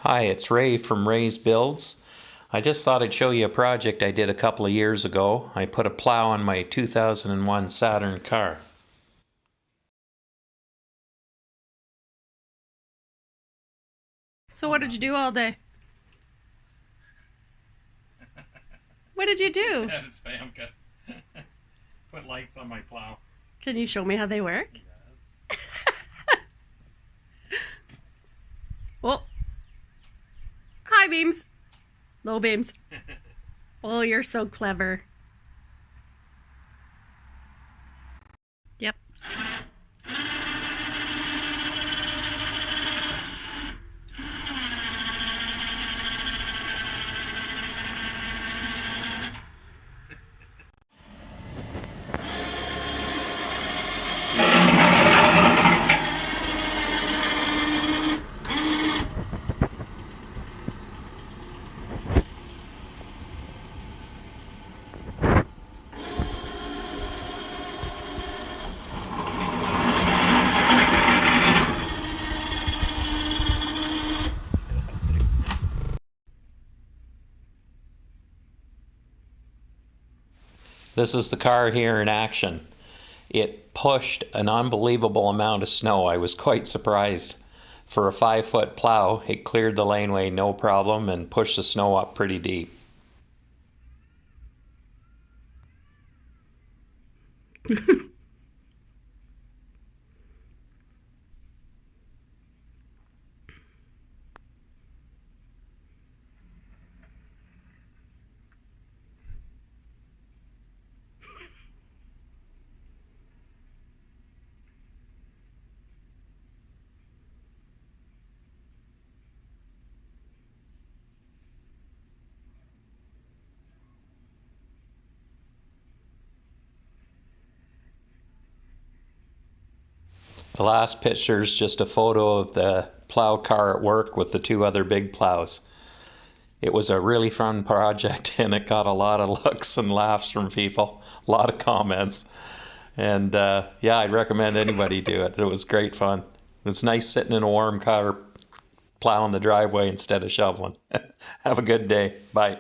Hi, it's Ray from Ray's Builds. I just thought I'd show you a project I did a couple of years ago. I put a plow on my 2001 Saturn car. So what did you do all day? What did you do? Added spam cut. Put lights on my plow. Can you show me how they work? Yes. Oh. High beams. Low beams. Oh, you're so clever. Yep. This is the car here in action. It pushed an unbelievable amount of snow. I was quite surprised. For a 5-foot plow, it cleared the laneway no problem and pushed the snow up pretty deep. The last picture is just a photo of the plow car at work with the two other big plows. It was a really fun project and it got a lot of looks and laughs from people, a lot of comments. And yeah, I'd recommend anybody do it. It was great fun. It's nice sitting in a warm car plowing the driveway instead of shoveling. Have a good day. Bye.